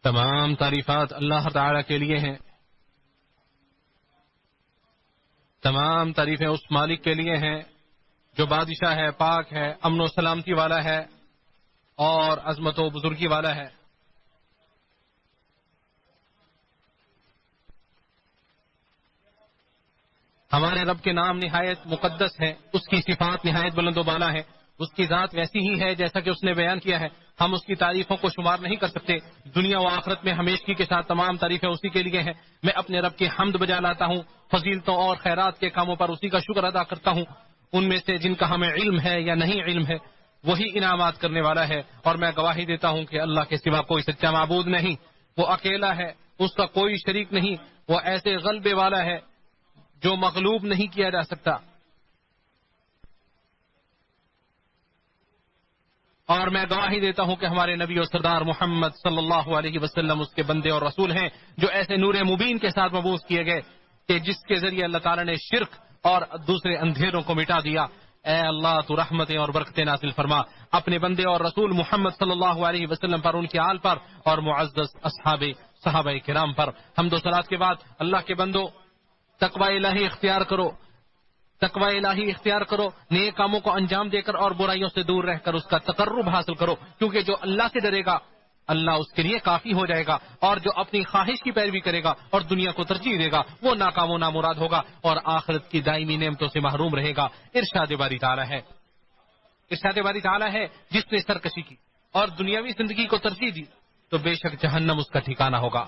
تمام تعریفات اللہ تعالی کے لیے ہیں، تمام تعریفیں اس مالک کے لیے ہیں جو بادشاہ ہے، پاک ہے، امن و سلامتی والا ہے اور عظمت و بزرگی والا ہے۔ ہمارے رب کے نام نہایت مقدس ہے، اس کی صفات نہایت بلند و بالا ہے، اس کی ذات ویسی ہی ہے جیسا کہ اس نے بیان کیا ہے، ہم اس کی تعریفوں کو شمار نہیں کر سکتے۔ دنیا و آخرت میں ہمیشگی کے ساتھ تمام تعریفیں اسی کے لیے ہیں۔ میں اپنے رب کی حمد بجا لاتا ہوں، فضیلتوں اور خیرات کے کاموں پر اسی کا شکر ادا کرتا ہوں، ان میں سے جن کا ہمیں علم ہے یا نہیں علم ہے، وہی انعامات کرنے والا ہے، اور میں گواہی دیتا ہوں کہ اللہ کے سوا کوئی سچا معبود نہیں، وہ اکیلا ہے، اس کا کوئی شریک نہیں، وہ ایسے غلبے والا ہے جو مغلوب نہیں کیا جا سکتا۔ اور میں گواہی دیتا ہوں کہ ہمارے نبی و سردار محمد صلی اللہ علیہ وسلم اس کے بندے اور رسول ہیں، جو ایسے نور مبین کے ساتھ مبعوث کیے گئے کہ جس کے ذریعے اللہ تعالیٰ نے شرک اور دوسرے اندھیروں کو مٹا دیا۔ اے اللہ تو رحمتیں اور برکتیں نازل فرما اپنے بندے اور رسول محمد صلی اللہ علیہ وسلم پر، ان کے آل پر اور معزز صحابہ کرام پر۔ حمد و صلات کے بعد اللہ کے بندو، تقوی الہی اختیار کرو، تقوی الہی اختیار کرو، نیک کاموں کو انجام دے کر اور برائیوں سے دور رہ کر اس کا تقرب حاصل کرو، کیونکہ جو اللہ سے ڈرے گا اللہ اس کے لیے کافی ہو جائے گا، اور جو اپنی خواہش کی پیروی کرے گا اور دنیا کو ترجیح دے گا وہ ناکام و نامراد ہوگا اور آخرت کی دائمی نعمتوں سے محروم رہے گا۔ ارشاد باری تعالی ہے، ارشاد باری تعالی ہے، جس نے سرکشی کی اور دنیاوی زندگی کو ترجیح دی تو بے شک جہنم اس کا ٹھکانہ ہوگا،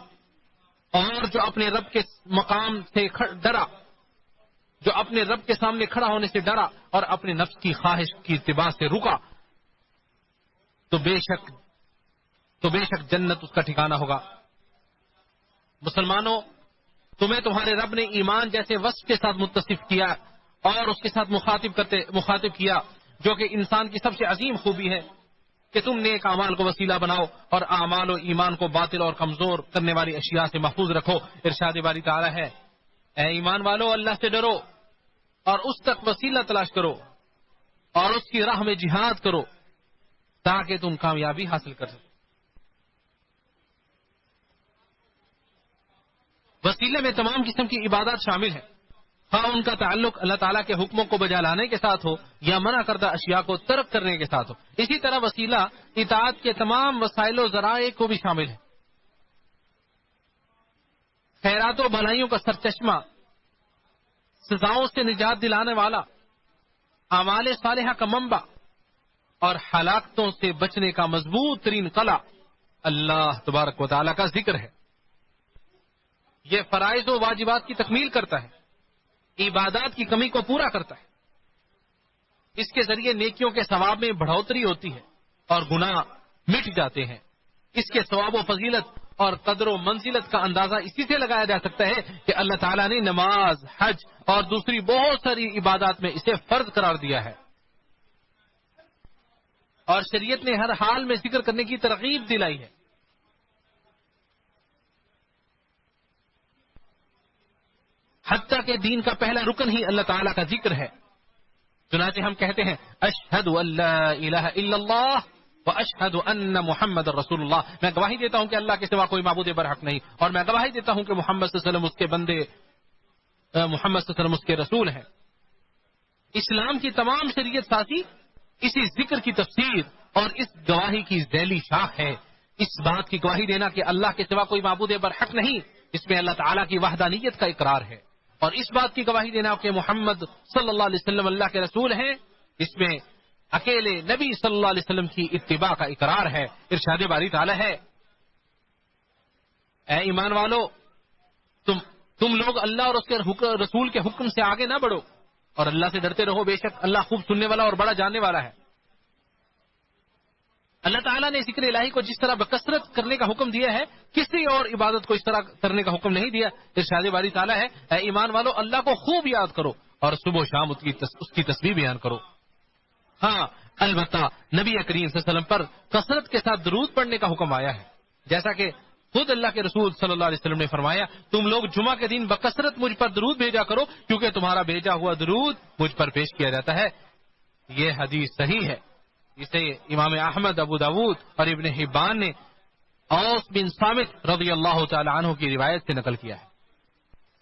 اور جو اپنے رب کے مقام سے ڈرا، جو اپنے رب کے سامنے کھڑا ہونے سے ڈرا اور اپنے نفس کی خواہش کی اتباع سے رکا تو بے شک جنت اس کا ٹھکانہ ہوگا۔ مسلمانوں، تمہیں تمہارے رب نے ایمان جیسے وصف کے ساتھ متصف کیا اور اس کے ساتھ مخاطب کیا، جو کہ انسان کی سب سے عظیم خوبی ہے کہ تم نیک اعمال کو وسیلہ بناؤ اور اعمال و ایمان کو باطل اور کمزور کرنے والی اشیاء سے محفوظ رکھو۔ ارشاد باری تعالی ہے، اے ایمان والو، اللہ سے ڈرو اور اس تک وسیلہ تلاش کرو اور اس کی راہ میں جہاد کرو تاکہ تم کامیابی حاصل کر سکو۔ وسیلے میں تمام قسم کی عبادات شامل ہیں، ہاں ان کا تعلق اللہ تعالیٰ کے حکموں کو بجا لانے کے ساتھ ہو یا منع کردہ اشیاء کو ترک کرنے کے ساتھ ہو۔ اسی طرح وسیلہ اطاعت کے تمام وسائل و ذرائع کو بھی شامل ہے۔ خیرات و بھلائیوں کا سرچشمہ، سزاؤں سے نجات دلانے والا، اعمال صالحہ کا منبع اور ہلاکتوں سے بچنے کا مضبوط ترین قلعہ اللہ تبارک و تعالیٰ کا ذکر ہے۔ یہ فرائض و واجبات کی تکمیل کرتا ہے، عبادات کی کمی کو پورا کرتا ہے، اس کے ذریعے نیکیوں کے ثواب میں بڑھوتری ہوتی ہے اور گناہ مٹ جاتے ہیں۔ اس کے ثواب و فضیلت اور قدر و منزلت کا اندازہ اسی سے لگایا جا سکتا ہے کہ اللہ تعالیٰ نے نماز، حج اور دوسری بہت ساری عبادات میں اسے فرض قرار دیا ہے، اور شریعت نے ہر حال میں ذکر کرنے کی ترغیب دلائی ہے۔ حتیٰ کہ دین کا پہلا رکن ہی اللہ تعالیٰ کا ذکر ہے۔ چنانچہ ہم کہتے ہیں اشہد ان لا الہ الا اللہ واشہد ان محمد رسول اللہ، میں گواہی دیتا ہوں کہ اللہ کے سوا کوئی معبود برحق نہیں، اور میں گواہی دیتا ہوں کہ محمد صلی اللہ علیہ وسلم اس کے بندے، محمد صلی اللہ علیہ وسلم اس کے رسول ہیں۔ اسلام کی تمام شریعت سازی اسی ذکر کی تفسیر اور اس گواہی کی ذیلی شاخ ہے۔ اس بات کی گواہی دینا کہ اللہ کے سوا کوئی معبود برحق نہیں، اس میں اللہ تعالیٰ کی وحدانیت کا اقرار ہے، اور اس بات کی گواہی دینا کہ محمد صلی اللہ علیہ وسلم اللہ کے رسول ہیں، اس میں اکیلے نبی صلی اللہ علیہ وسلم کی اتباع کا اقرار ہے۔ ارشاد باری تعالی ہے، اے ایمان والو، تم لوگ اللہ اور اس کے رسول کے حکم سے آگے نہ بڑھو اور اللہ سے ڈرتے رہو، بے شک اللہ خوب سننے والا اور بڑا جاننے والا ہے۔ اللہ تعالیٰ نے ذکر الہی کو جس طرح بکثرت کرنے کا حکم دیا ہے، کسی اور عبادت کو اس طرح کرنے کا حکم نہیں دیا۔ ارشاد باری تعالیٰ ہے، اے ایمان والو، اللہ کو خوب یاد کرو اور صبح و شام اس کی تسبیح بیان کرو۔ ہاں البتہ نبی کریم صلی اللہ علیہ وسلم پر کثرت کے ساتھ درود پڑھنے کا حکم آیا ہے، جیسا کہ خود اللہ کے رسول صلی اللہ علیہ وسلم نے فرمایا، تم لوگ جمعہ کے دن بکثرت مجھ پر درود بھیجا کرو، کیونکہ تمہارا بھیجا ہوا درود مجھ پر پیش کیا جاتا ہے۔ یہ حدیث صحیح ہے، اسے امام احمد، ابو داود اور ابن حبان نے اوس بن صامت رضی اللہ تعالی عنہ کی روایت سے نقل کیا ہے۔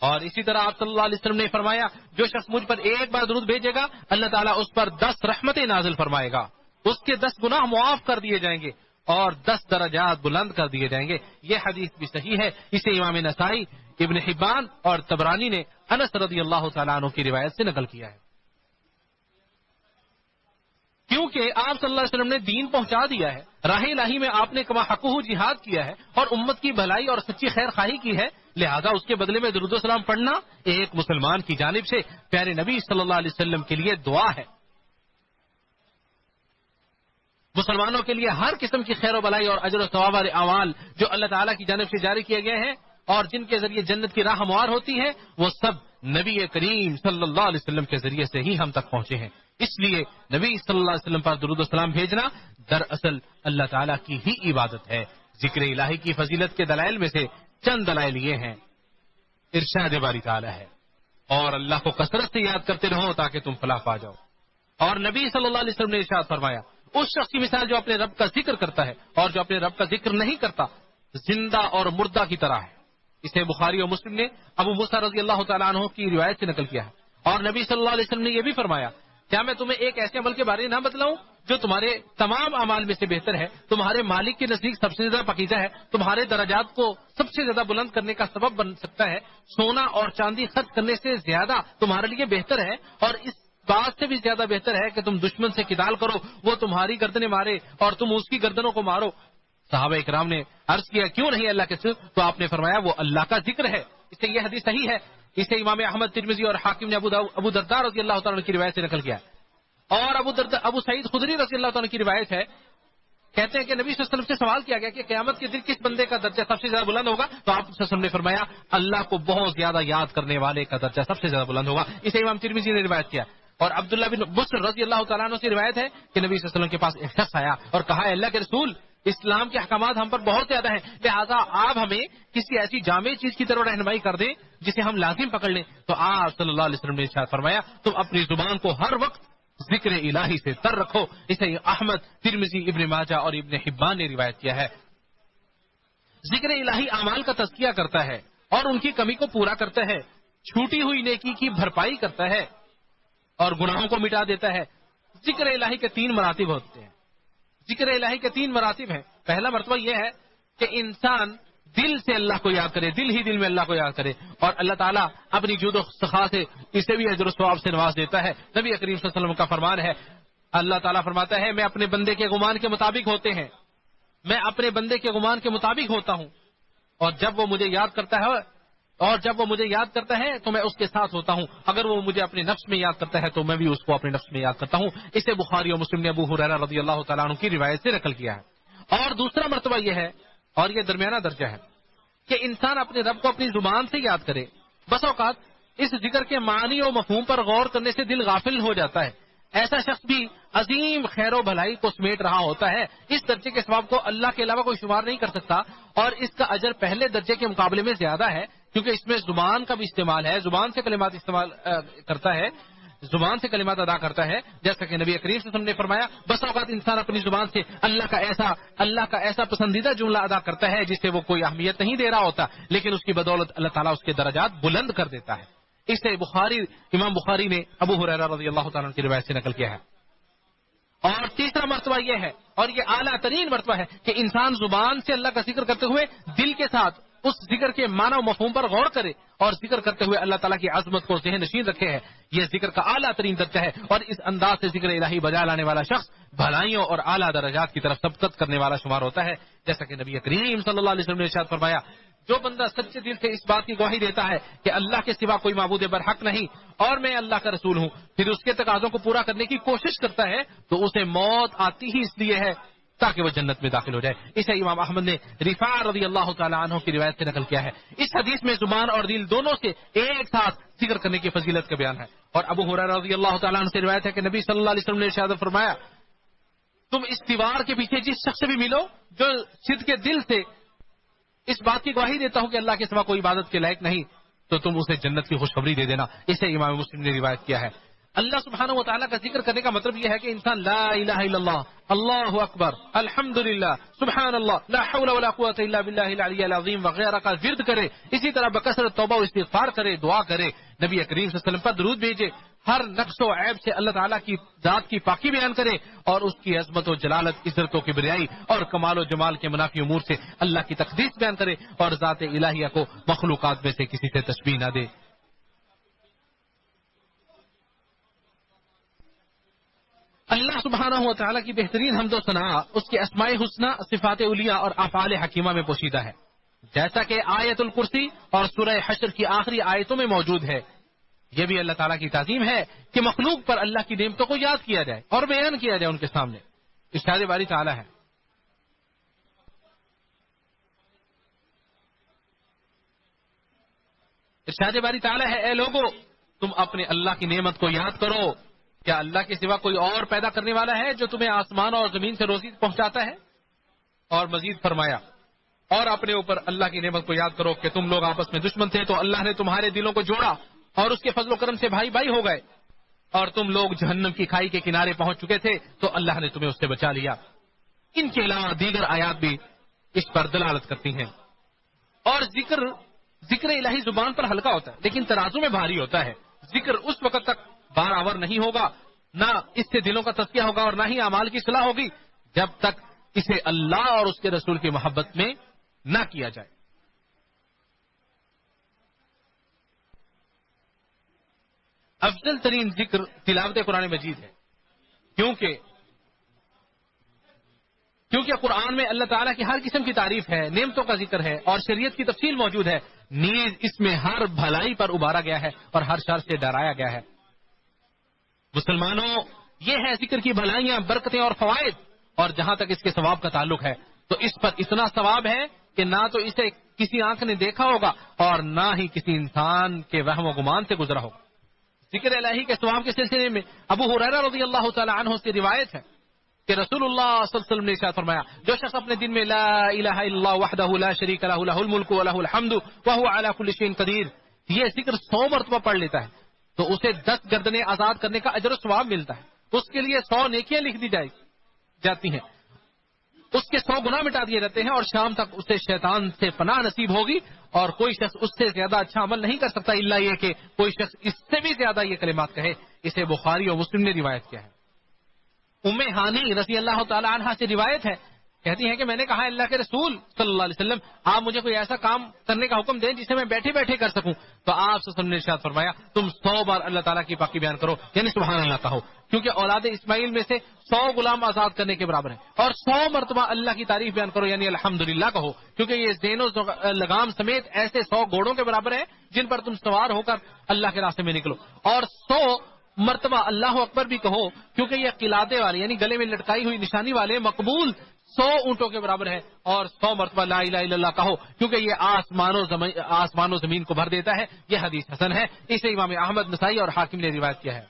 اور اسی طرح آپ صلی اللہ علیہ وسلم نے فرمایا جو شخص مجھ پر ایک بار درود بھیجے گا اللہ تعالیٰ اس پر 10 رحمتیں نازل فرمائے گا، اس کے 10 گناہ معاف کر دیے جائیں گے اور 10 درجات بلند کر دیے جائیں گے۔ یہ حدیث بھی صحیح ہے، اسے امام نسائی، ابن حبان اور طبرانی نے انس رضی اللہ تعالیٰ عنہ کی روایت سے نقل کیا ہے۔ کیونکہ آپ صلی اللہ علیہ وسلم نے دین پہنچا دیا ہے، راہ الہی میں آپ نے کما حقہ جہاد کیا ہے اور امت کی بھلائی اور سچی خیر خواہی کی ہے، لہذا اس کے بدلے میں درود و سلام پڑھنا ایک مسلمان کی جانب سے پیارے نبی صلی اللہ علیہ وسلم کے لیے دعا ہے۔ مسلمانوں کے لیے ہر قسم کی خیر و بلائی اور اجر و ثواب والے اعمال جو اللہ تعالیٰ کی جانب سے جاری کیے گئے ہیں اور جن کے ذریعے جنت کی راہ ہموار ہوتی ہے، وہ سب نبی کریم صلی اللہ علیہ وسلم کے ذریعے سے ہی ہم تک پہنچے ہیں۔ اس لیے نبی صلی اللہ علیہ وسلم پر درود و سلام بھیجنا دراصل اللہ تعالیٰ کی ہی عبادت ہے۔ ذکر الہی کی فضیلت کے دلائل میں سے چند دلائل یہ ہیں، ارشاد باری تعالیٰ ہے اور اللہ کو کثرت سے یاد کرتے رہو تاکہ تم فلاح پا جاؤ۔ اور نبی صلی اللہ علیہ وسلم نے ارشاد فرمایا اس شخص کی مثال جو اپنے رب کا ذکر کرتا ہے اور جو اپنے رب کا ذکر نہیں کرتا زندہ اور مردہ کی طرح ہے۔ اسے بخاری اور مسلم نے ابو موسیٰ رضی اللہ تعالیٰ عنہ کی روایت سے نقل کیا ہے۔ اور نبی صلی اللہ علیہ وسلم نے یہ بھی فرمایا کیا میں تمہیں ایک ایسے عمل کے بارے نہ بتلاؤں جو تمہارے تمام اعمال میں سے بہتر ہے، تمہارے مالک کے نزدیک سب سے زیادہ پاکیزہ ہے، تمہارے درجات کو سب سے زیادہ بلند کرنے کا سبب بن سکتا ہے، سونا اور چاندی خرچ کرنے سے زیادہ تمہارے لیے بہتر ہے اور اس بات سے بھی زیادہ بہتر ہے کہ تم دشمن سے قتال کرو، وہ تمہاری گردنیں مارے اور تم اس کی گردنوں کو مارو۔ صحابہ اکرام نے عرض کیا کیوں نہیں اللہ کے صرف؟ تو آپ نے فرمایا وہ اللہ کا ذکر ہے۔ اس سے یہ حدیث صحیح ہے، اسے امام احمد، ترمذی اور حاکم نے ابو درداء رضی اللہ تعالیٰ کی روایت سے نقل کیا ہے۔ اور ابو سعید خدری رضی اللہ تعالیٰ کی روایت ہے، کہتے ہیں کہ نبی صلی اللہ علیہ وسلم سے سوال کیا گیا کہ قیامت کے دن کس بندے کا درجہ سب سے زیادہ بلند ہوگا؟ تو آپ صلی اللہ علیہ وسلم نے فرمایا اللہ کو بہت زیادہ یاد کرنے والے کا درجہ سب سے زیادہ بلند ہوگا۔ اسے امام ترمذی نے روایت کیا۔ اور عبداللہ بن بصر رضی اللہ تعالیٰ عنہ سے روایت ہے کہ نبی صلی اللہ علیہ وسلم کے پاس ایک شخص آیا اور کہا اللہ کے رسول اسلام کے احکامات ہم پر بہت زیادہ ہیں، لہٰذا آپ ہمیں کسی ایسی جامع چیز کی طرف رہنمائی کر دیں جسے ہم لازم پکڑ لیں۔ تو آپ صلی اللہ علیہ وسلم نے ارشاد فرمایا تم اپنی زبان کو ہر وقت ذکر الہی سے تر رکھو۔ اسے احمد، ترمذی، ابن ماجہ اور ابن حبان نے روایت کیا ہے۔ ذکر الہی اعمال کا تزکیہ کرتا ہے اور ان کی کمی کو پورا کرتا ہے، چھوٹی ہوئی نیکی کی بھرپائی کرتا ہے اور گناہوں کو مٹا دیتا ہے۔ ذکر الہی کے 3 مراتب ہوتے ہیں۔ ذکر الہی کے 3 مراتب ہیں۔ پہلا مرتبہ یہ ہے کہ انسان دل سے اللہ کو یاد کرے، دل ہی دل میں اللہ کو یاد کرے اور اللہ تعالیٰ اپنی جود و سخا سے اسے بھی اجر و ثواب سے نواز دیتا ہے۔ نبی کریم صلی اللہ علیہ وسلم کا فرمان ہے، اللہ تعالیٰ فرماتا ہے میں اپنے بندے کے گمان کے مطابق ہوتے ہیں، میں اپنے بندے کے گمان کے مطابق ہوتا ہوں اور جب وہ مجھے یاد کرتا ہے تو میں اس کے ساتھ ہوتا ہوں، اگر وہ مجھے اپنے نفس میں یاد کرتا ہے تو میں بھی اس کو اپنے نفس میں یاد کرتا ہوں۔ اسے بخاری اور مسلم نے ابو ہریرہ رضی اللہ تعالیٰ عنہ کی روایت سے نقل کیا ہے۔ اور دوسرا مرتبہ یہ ہے اور یہ درمیانہ درجہ ہے کہ انسان اپنے رب کو اپنی زبان سے یاد کرے۔ بس اوقات اس ذکر کے معنی و مفہوم پر غور کرنے سے دل غافل ہو جاتا ہے، ایسا شخص بھی عظیم خیر و بھلائی کو سمیٹ رہا ہوتا ہے، اس درجے کے ثواب کو اللہ کے علاوہ کوئی شمار نہیں کر سکتا اور اس کا اجر پہلے درجے کے مقابلے میں زیادہ ہے کیونکہ اس میں زبان کا بھی استعمال ہے، زبان سے کلمات استعمال کرتا ہے، زبان سے کلمات ادا کرتا ہے، جیسا کہ نبی کریم صلی اللہ علیہ وسلم نے فرمایا بس اوقات انسان اپنی زبان سے اللہ کا ایسا پسندیدہ جملہ ادا کرتا ہے جسے وہ کوئی اہمیت نہیں دے رہا ہوتا، لیکن اس کی بدولت اللہ تعالیٰ اس کے درجات بلند کر دیتا ہے۔ اس سے امام بخاری نے ابو ہریرہ رضی اللہ تعالیٰ عنہ کی روایت سے نقل کیا ہے۔ اور تیسرا مرتبہ یہ ہے اور یہ اعلیٰ ترین مرتبہ ہے کہ انسان زبان سے اللہ کا ذکر کرتے ہوئے دل کے ساتھ اس ذکر کے معنی و مفہوم پر غور کرے اور ذکر کرتے ہوئے اللہ تعالیٰ کی عظمت کو ذہن نشین رکھے ہے۔ یہ ذکر کا اعلیٰ ترین درجہ ہے اور اس انداز سے ذکر الہی بجا لانے والا شخص بھلائیوں اور اعلیٰ درجات کی طرف سبقت کرنے والا شمار ہوتا ہے، جیسا کہ نبی کریم صلی اللہ علیہ وسلم نے ارشاد فرمایا جو بندہ سچے دل سے اس بات کی گواہی دیتا ہے کہ اللہ کے سوا کوئی معبود برحق نہیں اور میں اللہ کا رسول ہوں، پھر اس کے تقاضوں کو پورا کرنے کی کوشش کرتا ہے تو اسے موت آتی ہی اس لیے ہے تاکہ وہ جنت میں داخل ہو جائے۔ اسے امام احمد نے رفاع رضی اللہ تعالیٰ عنہ کی روایت سے نقل کیا ہے۔ اس حدیث میں زبان اور دل دونوں سے ایک ساتھ ذکر کرنے کی فضیلت کا بیان ہے۔ اور ابو ہریرہ رضی اللہ تعالیٰ عنہ سے روایت ہے کہ نبی صلی اللہ علیہ وسلم نے ارشاد فرمایا تم اس دیوار کے پیچھے جس شخص سے بھی ملو جو صدق کے دل سے اس بات کی گواہی دیتا ہوں کہ اللہ کے سوا کوئی عبادت کے لائق نہیں تو تم اسے جنت کی خوشخبری دے دینا۔ اسے امام مسلم نے روایت کیا ہے۔ اللہ سبحانہ و تعالیٰ کا ذکر کرنے کا مطلب یہ ہے کہ انسان لا الہ الا اللہ، اللہ اکبر، الحمدللہ، سبحان اللہ، لا حول ولا قوت الا باللہ العلی العظیم وغیرہ کا ورد کرے. اسی طرح بکثرت توبہ و استغفار کرے، دعا کرے، نبی کریم صلی اللہ علیہ وسلم پر درود بھیجے، ہر نقص و عیب سے اللہ تعالیٰ کی ذات کی پاکی بیان کرے اور اس کی عظمت و جلالت، عزت و کبریائی اور کمال و جمال کے منافی امور سے اللہ کی تقدیس بیان کرے اور ذات الہیہ کو مخلوقات میں سے کسی سے تشبیہ نہ دے. اللہ سبحانہ و تعالیٰ کی بہترین حمد و ثنا اس کے اسماء حسنی، صفات علیٰ اور افعال حکیمہ میں پوشیدہ ہے، جیسا کہ آیت الکرسی اور سورہ حشر کی آخری آیتوں میں موجود ہے. یہ بھی اللہ تعالیٰ کی تعظیم ہے کہ مخلوق پر اللہ کی نعمتوں کو یاد کیا جائے اور بیان کیا جائے ان کے سامنے. ارشاد باری تعالیٰ ہے، ارشاد باری تعالیٰ ہے، اے لوگو تم اپنے اللہ کی نعمت کو یاد کرو. کیا اللہ کے سوا کوئی اور پیدا کرنے والا ہے جو تمہیں آسمان اور زمین سے روزی پہنچاتا ہے؟ اور مزید فرمایا، اور اپنے اوپر اللہ کی نعمت کو یاد کرو کہ تم لوگ آپس میں دشمن تھے تو اللہ نے تمہارے دلوں کو جوڑا اور اس کے فضل و کرم سے بھائی بھائی ہو گئے، اور تم لوگ جہنم کی کھائی کے کنارے پہنچ چکے تھے تو اللہ نے تمہیں اس سے بچا لیا. ان کے علاوہ دیگر آیات بھی اس پر دلالت کرتی ہیں. اور ذکر الہی زبان پر ہلکا ہوتا ہے لیکن ترازو میں بھاری ہوتا ہے. ذکر اس وقت تک بار آور نہیں ہوگا، نہ اس سے دلوں کا تزکیہ ہوگا اور نہ ہی اعمال کی اصلاح ہوگی جب تک اسے اللہ اور اس کے رسول کی محبت میں نہ کیا جائے. افضل ترین ذکر تلاوت قرآن مجید ہے، کیونکہ قرآن میں اللہ تعالیٰ کی ہر قسم کی تعریف ہے، نعمتوں کا ذکر ہے اور شریعت کی تفصیل موجود ہے. نیز اس میں ہر بھلائی پر ابھارا گیا ہے اور ہر شر سے ڈرایا گیا ہے. مسلمانوں، یہ ہے ذکر کی بھلائیاں، برکتیں اور فوائد. اور جہاں تک اس کے ثواب کا تعلق ہے تو اس پر اتنا ثواب ہے کہ نہ تو اسے کسی آنکھ نے دیکھا ہوگا اور نہ ہی کسی انسان کے وہم و گمان سے گزرا ہوگا. ذکر الہی کے ثواب کے سلسلے میں ابو ہریرہ رضی اللہ تعالی عنہ سے روایت ہے کہ رسول اللہ صلی اللہ علیہ وسلم نے ارشاد فرمایا، جو شخص اپنے دن میں لا الہ الا اللہ وحدہ لا شریک لہ لہ الملک ولہ الحمد وہو علی کل شیء قدیر، یہ ذکر 100 مرتبہ پڑھ لیتا ہے تو اسے 10 گردنیں آزاد کرنے کا اجر و ثواب ملتا ہے. اس کے لیے 100 نیکیاں لکھ دی جاتی ہیں، اس کے 100 گناہ مٹا دیے جاتے ہیں اور شام تک اسے شیطان سے پناہ نصیب ہوگی اور کوئی شخص اس سے زیادہ اچھا عمل نہیں کر سکتا الا یہ کہ کوئی شخص اس سے بھی زیادہ یہ کلمات کہے. اسے بخاری اور مسلم نے روایت کیا ہے. ام ہانی رضی اللہ تعالی عنہا سے روایت ہے، کہتی ہیں کہ میں نے کہا اللہ کے رسول صلی اللہ علیہ وسلم آپ مجھے کوئی ایسا کام کرنے کا حکم دیں جسے میں بیٹھے بیٹھے کر سکوں. تو آپ صلی اللہ علیہ وسلم نے ارشاد فرمایا تم 100 بار اللہ تعالیٰ کی پاکی بیان کرو، یعنی سبحان اللہ کہو، کیونکہ اولاد اسماعیل میں سے 100 غلام آزاد کرنے کے برابر ہے. اور 100 مرتبہ اللہ کی تعریف بیان کرو یعنی الحمدللہ کہو، کیونکہ یہ زین و لگام سمیت ایسے 100 گھوڑوں کے برابر ہے جن پر تم سوار ہو کر اللہ کے راستے میں نکلو. اور 100 مرتبہ اللہ اکبر بھی کہو کیونکہ یہ قلادے والے یعنی گلے میں لٹکائی ہوئی نشانی والے مقبول 100 اونٹوں کے برابر ہے. اور 100 مرتبہ لا الہ الا اللہ کہو کیونکہ یہ آسمان و زمین کو بھر دیتا ہے. یہ حدیث حسن ہے، اسے امام احمد، نسائی اور حاکم نے روایت کیا ہے.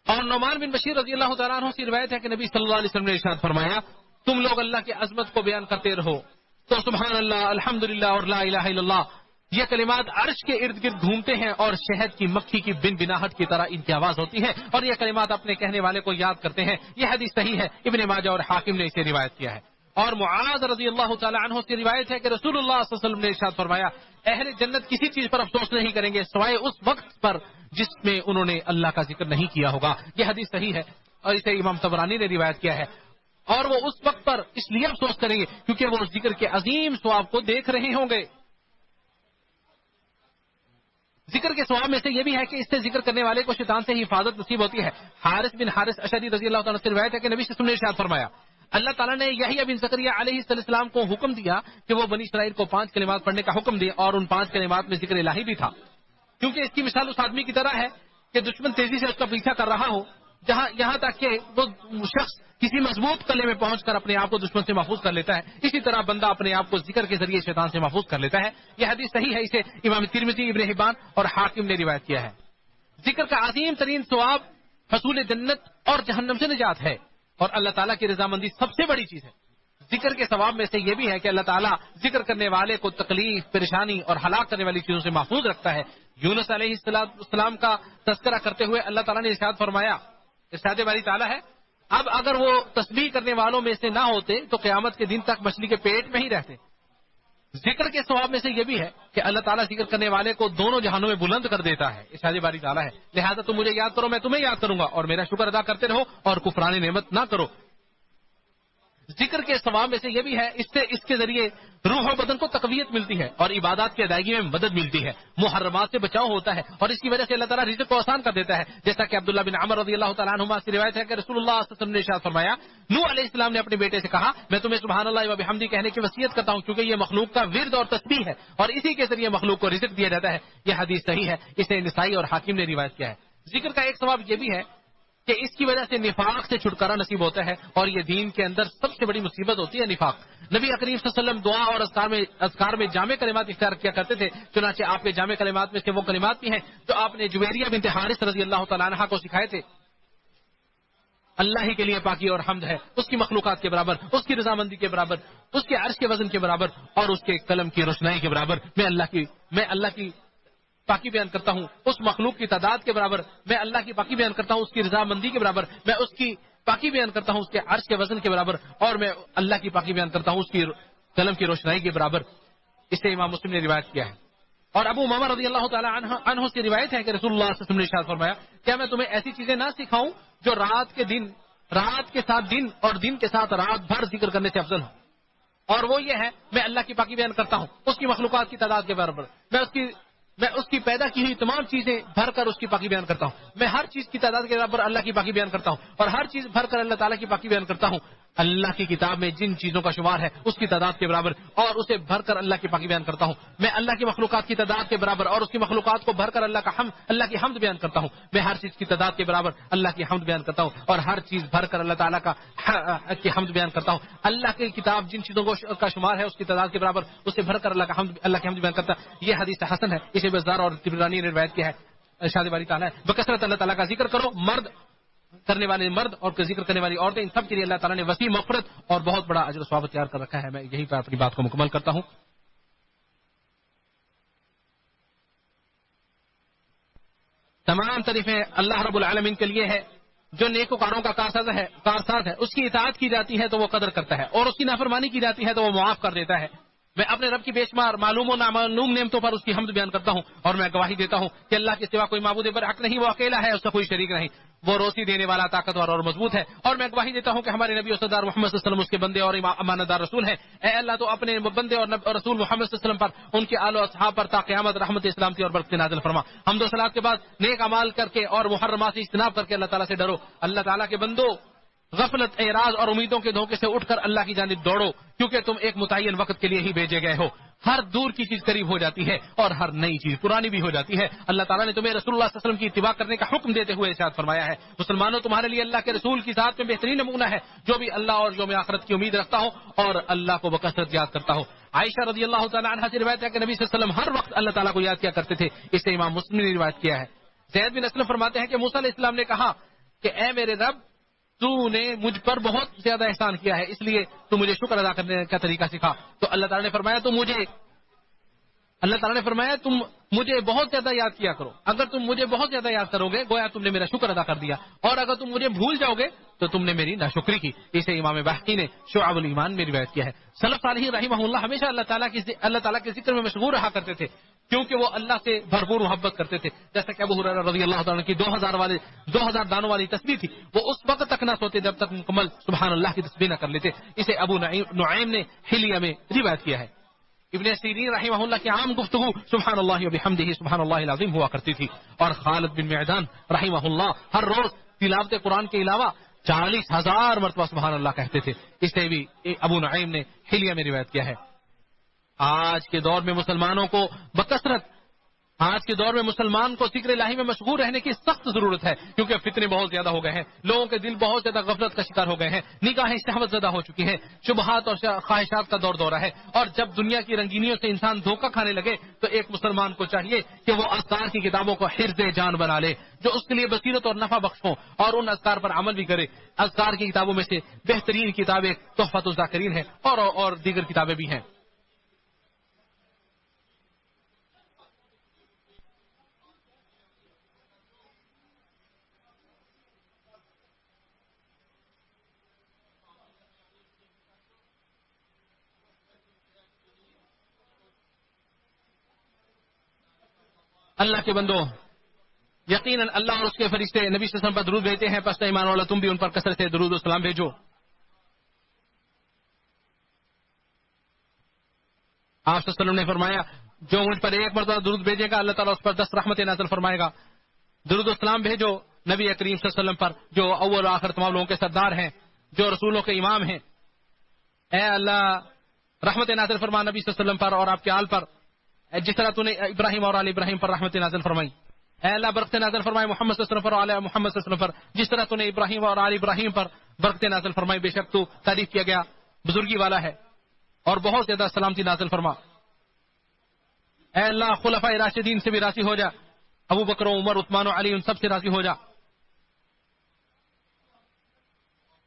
اور نعمان بن بشیر رضی اللہ تعالیٰ عنہ سے روایت ہے کہ نبی صلی اللہ علیہ وسلم نے ارشاد فرمایا تم لوگ اللہ کی عظمت کو بیان کرتے رہو تو سبحان اللہ، الحمدللہ اور لا الہ الا اللہ یہ کلمات عرش کے ارد گرد گھومتے ہیں اور شہد کی مکھی کی بن بناہٹ کی طرح ان کی آواز ہوتی ہے اور یہ کلمات اپنے کہنے والے کو یاد کرتے ہیں. یہ حدیث صحیح ہے، ابن ماجہ اور حاکم نے اسے روایت کیا ہے. اور معاذ رضی اللہ تعالی عنہ سے روایت ہے کہ رسول اللہ صلی اللہ علیہ وسلم نے ارشاد فرمایا اہل جنت کسی چیز پر افسوس نہیں کریں گے سوائے اس وقت پر جس میں انہوں نے اللہ کا ذکر نہیں کیا ہوگا. یہ حدیث صحیح ہے اور اسے امام طبرانی نے روایت کیا ہے. اور وہ اس وقت پر اس لیے افسوس کریں گے کیونکہ وہ اس ذکر کے عظیم ثواب کو دیکھ رہے ہوں گے. ذکر کے ثواب میں سے یہ بھی ہے کہ اس سے ذکر کرنے والے کو شیطان سے حفاظت نصیب ہوتی ہے. حارث بن حارث اشعری رضی اللہ تعالیٰ سے روایت ہے کہ نبی صلی اللہ علیہ وسلم نے ارشاد فرمایا اللہ تعالیٰ نے یحییٰ بن زکریا علیہ السلام کو حکم دیا کہ وہ بنی اسرائیل کو 5 کلمات پڑھنے کا حکم دے اور ان 5 کلمات میں ذکر الہی بھی تھا. کیونکہ اس کی مثال اس آدمی کی طرح ہے کہ دشمن تیزی سے اس کا پیچھا کر رہا ہو یہاں تک کہ وہ شخص کسی مضبوط قلعے میں پہنچ کر اپنے آپ کو دشمن سے محفوظ کر لیتا ہے. اسی طرح بندہ اپنے آپ کو ذکر کے ذریعے شیطان سے محفوظ کر لیتا ہے. یہ حدیث صحیح ہے، اسے امام ترمذی، ابن حبان اور حاکم نے روایت کیا ہے. ذکر کا عظیم ترین ثواب حصول جنت اور جہنم سے نجات ہے اور اللہ تعالیٰ کی رضامندی سب سے بڑی چیز ہے. ذکر کے ثواب میں سے یہ بھی ہے کہ اللہ تعالیٰ ذکر کرنے والے کو تکلیف، پریشانی اور ہلاک کرنے والی چیزوں سے محفوظ رکھتا ہے۔ یونس علیہ السلام کا تذکرہ کرتے ہوئے اللہ تعالیٰ نے ارشاد فرمایا، ارشاد باری تعالیٰ ہے، اب اگر وہ تسبیح کرنے والوں میں سے نہ ہوتے تو قیامت کے دن تک مچھلی کے پیٹ میں ہی رہتے۔ ذکر کے ثواب میں سے یہ بھی ہے کہ اللہ تعالیٰ ذکر کرنے والے کو دونوں جہانوں میں بلند کر دیتا ہے، ارشاد باری تعالیٰ ہے، لہذا تم مجھے یاد کرو، میں تمہیں یاد کروں گا، اور میرا شکر ادا کرتے رہو اور کفران نعمت نہ کرو۔ ذکر کے ثواب میں سے یہ بھی ہے، اس کے ذریعے روح و بدن کو تقویت ملتی ہے اور عبادات کی ادائیگی میں مدد ملتی ہے، محرمات سے بچاؤ ہوتا ہے، اور اس کی وجہ سے اللہ تعالیٰ رزق کو آسان کر دیتا ہے، جیسا کہ عبداللہ بن عمر رضی اللہ تعالیٰ عنہما سے روایت ہے کہ رسول اللہ صلی اللہ علیہ وسلم نے ارشاد فرمایا، نوح علیہ السلام نے اپنے بیٹے سے کہا، میں تمہیں سبحان اللہ و بحمدہ کہنے کی وصیت کرتا ہوں، کیونکہ یہ مخلوق کا ورد اور تسبیح ہے اور اسی کے ذریعے مخلوق کو رزق دیا جاتا ہے۔ یہ حدیث صحیح ہے، اسے نسائی اور حاکم نے روایت کیا ہے۔ ذکر کا ایک ثواب یہ بھی ہے کہ اس کی وجہ سے نفاق سے چھٹکارا نصیب ہوتا ہے، اور یہ دین کے اندر سب سے بڑی مصیبت ہوتی ہے نفاق۔ نبی کریم صلی اللہ علیہ وسلم دعا اور اذکار میں جامع کلمات اختیار کیا کرتے تھے، چنانچہ آپ کے جامع کلمات میں سے وہ کلمات بھی ہیں جو آپ نے جویریہ بنت حارث رضی اللہ تعالیٰ عنہا کو سکھائے تھے۔ اللہ ہی کے لیے پاکی اور حمد ہے، اس کی مخلوقات کے برابر، اس کی رضامندی کے برابر، اس کے عرش کے وزن کے برابر اور اس کے قلم کی روشنائی کے برابر۔ میں اللہ کی پاکی بیان کرتا ہوں، اس مخلوق کی تعداد کے برابر میں اللہ کی پاکی بیان کرتا ہوں، اس کی رضامندی کے برابر میں اس کی پاکی بیان کرتا ہوں، اس کے عرش کے وزن کے برابر، اور میں اللہ کی پاکی بیان کرتا ہوں اس کی قلم کی روشنائی کے برابر۔ اسے امام مسلم نے روایت کیا ہے۔ اور ابو امامہ رضی اللہ تعالی عنہ سے روایت ہے کہ رسول اللہ صلی اللہ علیہ وسلم نے ارشاد فرمایا، کیا میں تمہیں ایسی چیزیں نہ سکھاؤں جو رات کے ساتھ دن اور دن کے ساتھ رات بھر ذکر کرنے سے افضل ہو؟ اور وہ یہ ہے، میں اللہ کی پاکی بیان کرتا ہوں، اس کی مخلوقات کی تعداد کے برابر، میں اس کی پیدا کی ہوئی تمام چیزیں بھر کر اس کی پاکی بیان کرتا ہوں، میں ہر چیز کی تعداد کے برابر اللہ کی پاکی بیان کرتا ہوں، اور ہر چیز بھر کر اللہ تعالیٰ کی پاکی بیان کرتا ہوں، اللہ کی کتاب میں جن چیزوں کا شمار ہے اس کی تعداد کے برابر، اور اسے بھر کر اللہ کی پاکی بیان کرتا ہوں، میں اللہ کی مخلوقات کی تعداد کے برابر اور اس کی مخلوقات کو بھر کر اللہ کی حمد بیان کرتا ہوں، میں ہر چیز کی تعداد کے برابر اللہ کی حمد بیان کرتا ہوں، اور ہر چیز بھر کر اللہ تعالیٰ کی حمد بیان کرتا ہوں، اللہ کی کتاب جن چیزوں کا شمار ہے اس کی تعداد کے برابر اسے بھر کر اللہ کی حمد بیان کرتا ہے۔ یہ حدیث حسن ہے، اسے بزار اور طبرانی نے روایت کیا ہے۔ ارشاد باری تعالیٰ ہے، بکثرت اللہ تعالیٰ کا ذکر کرو، کرنے والے مرد اور ذکر کرنے والی عورتیں، ان سب کے لیے اللہ تعالیٰ نے وسیع مغفرت اور بہت بڑا اجر و ثواب تیار کر رکھا ہے۔ میں یہیں پر اپنی بات کو مکمل کرتا ہوں۔ تمام تعریفیں اللہ رب العالمین کے لیے ہے، جو نیکوکاروں کا کارساز ہے، اس کی اطاعت کی جاتی ہے تو وہ قدر کرتا ہے، اور اس کی نافرمانی کی جاتی ہے تو وہ معاف کر دیتا ہے۔ میں اپنے رب کی بے شمار معلوم و نامعلوم نعمتوں پر اس کی حمد بیان کرتا ہوں، اور میں گواہی دیتا ہوں کہ اللہ کے سوا کوئی معبود برحق نہیں، وہ اکیلا ہے، اس کا کوئی شریک نہیں، وہ روزی دینے والا، طاقتور اور مضبوط ہے، اور میں گواہی دیتا ہوں کہ ہمارے نبی اور سردار محمد صلی اللہ علیہ وسلم اس کے بندے اور امانت دار رسول ہیں۔ اے اللہ، تو اپنے بندے اور رسول محمد صلی اللہ علیہ وسلم پر، ان کے آل و اصحاب پر تا قیامت رحمت اسلامتی اور برکت نازل فرما۔ حمد و صلات کے بعد نیک اعمال کر کے اور محرمات سے اجتناب کر کے اللہ تعالیٰ سے ڈرو۔ اللہ تعالیٰ کے بندو، غفلت، اعراض اور امیدوں کے دھوکے سے اٹھ کر اللہ کی جانب دوڑو، کیونکہ تم ایک متعین وقت کے لیے ہی بھیجے گئے ہو۔ ہر دور کی چیز قریب ہو جاتی ہے اور ہر نئی چیز پرانی بھی ہو جاتی ہے۔ اللہ تعالیٰ نے تمہیں رسول اللہ صلی اللہ علیہ وسلم کی اتباع کرنے کا حکم دیتے ہوئے ارشاد فرمایا ہے، مسلمانوں، تمہارے لیے اللہ کے رسول کی ذات میں بہترین نمونہ ہے، جو بھی اللہ اور یوم آخرت کی امید رکھتا ہو اور اللہ کو بکثرت یاد کرتا ہو۔ عائشہ رضی اللہ تعالیٰ عنہا سے روایت ہے کہ نبی صلی اللہ علیہ وسلم ہر وقت اللہ تعالیٰ کو یاد کیا کرتے تھے، اسے امام مسلم نے روایت کیا ہے۔ زید بن اسلم فرماتے ہیں کہ موسیٰ علیہ السلام نے کہا کہ اے میرے رب، تو نے مجھ پر بہت زیادہ احسان کیا ہے، اس لیے تو مجھے شکر ادا کرنے کا طریقہ سکھا۔ تو اللہ تعالیٰ نے فرمایا تم مجھے بہت زیادہ یاد کیا کرو، اگر تم مجھے بہت زیادہ یاد کرو گے گویا تم نے میرا شکر ادا کر دیا، اور اگر تم مجھے بھول جاؤ گے تو تم نے میری ناشکری کی۔ اسے امام بحقی نے شعب الایمان میں روایت کیا ہے۔ سلف صالحین رحمہ اللہ ہمیشہ اللہ تعالیٰ کے ذکر میں مشغول رہا کرتے تھے، کیونکہ وہ اللہ سے بھرپور محبت کرتے تھے۔ جیسا کہ ابو ہریرہ رضی اللہ تعالیٰ کی 2000 دانوں والی تسبیح تھی، وہ اس وقت تک نہ سوتے جب تک مکمل سبحان اللہ کی تسبیح نہ کر لیتے۔ اسے ابو نعیم نے حلیہ میں روایت کیا ہے۔ ابن سیرین رحمہ اللہ کی عام گفتگو سبحان اللہ و بحمدہ سبحان اللہ العظیم ہوا کرتی تھی، اور خالد بن معدان رحمہ اللہ ہر روز تلاوت قرآن کے علاوہ 40,000 مرتبہ سبحان اللہ کہتے تھے۔ اسے بھی ابو نعیم نے حلیہ میں روایت کیا ہے۔ آج کے دور میں مسلمانوں کو بکثرت آج کے دور میں مسلمان کو ذکر الہی میں مشغول رہنے کی سخت ضرورت ہے، کیونکہ فتنے بہت زیادہ ہو گئے ہیں، لوگوں کے دل بہت زیادہ غفلت کا شکار ہو گئے ہیں، نگاہیں شہوت زدہ ہو چکی ہیں، شبہات اور خواہشات کا دور دورہ ہے، اور جب دنیا کی رنگینیوں سے انسان دھوکہ کھانے لگے تو ایک مسلمان کو چاہیے کہ وہ اذکار کی کتابوں کو حرز جان بنا لے، جو اس کے لیے بصیرت اور نفع بخش ہوں، اور ان اذکار پر عمل بھی کرے۔ اذکار کی کتابوں میں سے بہترین کتاب ایک تحفۃ الذاکرین ہے، اور دیگر کتابیں بھی ہیں۔ اللہ کے بندو، یقیناً اللہ اور اس کے فرشتے نبی صلی اللہ علیہ وسلم پر درود بھیجتے ہیں، پس ایمان والا تم بھی ان پر کثرت سے درود و سلام بھیجو۔ آپ صلی اللہ علیہ وسلم نے فرمایا جو مجھ پر ایک مرتبہ درود بھیجے گا اللہ تعالیٰ اس پر 10 رحمتیں نازل فرمائے گا۔ درود و سلام بھیجو نبی کریم صلی اللہ علیہ وسلم پر، جو اول و آخر تمام لوگوں کے سردار ہیں، جو رسولوں کے امام ہیں۔ اے اللہ رحمت نازل فرما نبی صلی اللہ علیہ وسلم پر اور آپ کے آل پر، جس طرح تو نے ابراہیم اور آل ابراہیم پر رحمت نازل فرمائی۔ اے اللہ برکت نازل فرمائے محمد صلی اللہ علیہ وسلم پر اور آل محمد صلی اللہ علیہ وسلم پر، جس طرح تو نے ابراہیم اور آل ابراہیم پر برکت نازل فرمائی۔ بے شک تو تعریف کیا گیا بزرگی والا ہے اور بہت زیادہ سلامتی نازل فرما۔ اے اللہ خلفائے راشدین سے بھی راضی ہو جا، ابو بکر و عمر عثمان و علی ان سب سے راضی ہو جا۔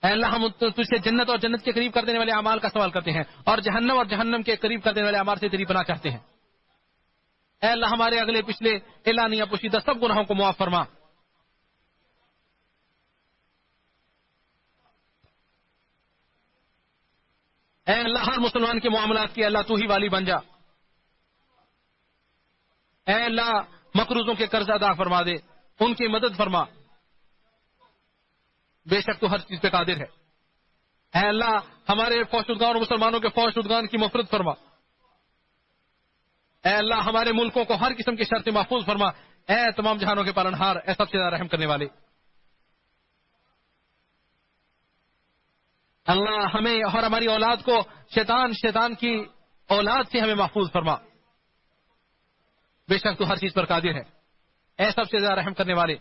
اے اللہ ہم تجھ سے جنت اور جنت کے قریب کر دینے والے اعمال کا سوال کرتے ہیں، اور جہنم کے قریب کر دینے والے اعمال سے تیری پناہ چاہتے ہیں۔ اے اللہ ہمارے اگلے پچھلے اعلانیہ پوشیدہ سب گناہوں کو معاف فرما۔ اے اللہ ہر مسلمان کے معاملات کی اللہ تو ہی والی بن جا۔ اے اللہ مقروضوں کے قرض ادا فرما دے، ان کی مدد فرما، بے شک تو ہر چیز پہ قادر ہے۔ اے اللہ ہمارے فوج شدگان اور مسلمانوں کے فوج شدگان کی مغفرت فرما۔ اے اللہ ہمارے ملکوں کو ہر قسم کی شر سے محفوظ فرما۔ اے تمام جہانوں کے پالنہار، اے سب سے زیادہ رحم کرنے والے، اللہ ہمیں اور ہماری اولاد کو شیطان کی اولاد سے ہمیں محفوظ فرما، بے شک تو ہر چیز پر قادر ہے۔ اے سب سے زیادہ رحم کرنے والے،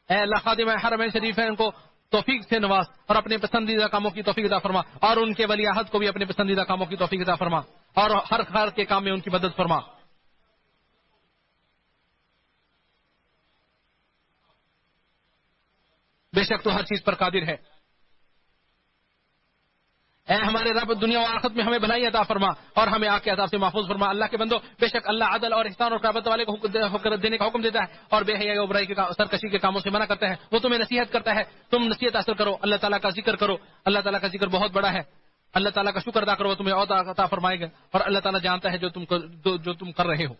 اے اللہ خادم حرمین شریف ہیں ان کو توفیق سے نواز اور اپنے پسندیدہ کاموں کی توفیق عطا فرما، اور ان کے ولی عہد کو بھی اپنے پسندیدہ کاموں کی توفیق عطا فرما، اور ہر خیر کے کام میں ان کی مدد فرما۔ بے شک تو ہر چیز پر قادر ہے۔ اے ہمارے رب دنیا و آخرت میں ہمیں بھلائی عطا فرما اور ہمیں آگ کے عذاب سے محفوظ فرما۔ اللہ کے بندو، بے شک اللہ عدل اور احسان اور قرابت والے کو دینے کا حکم دیتا ہے اور بے حیائی اور برائی کے سرکشی کے کاموں سے منع کرتا ہے۔ وہ تمہیں نصیحت کرتا ہے، تم نصیحت حاصل کرو، اللہ تعالیٰ کا ذکر کرو، اللہ تعالیٰ کا ذکر بہت بڑا ہے، اللہ تعالیٰ کا شکر ادا کرو، تمہیں عطا فرمائے گا، اور اللہ تعالیٰ جانتا ہے جو تم کر رہے ہو۔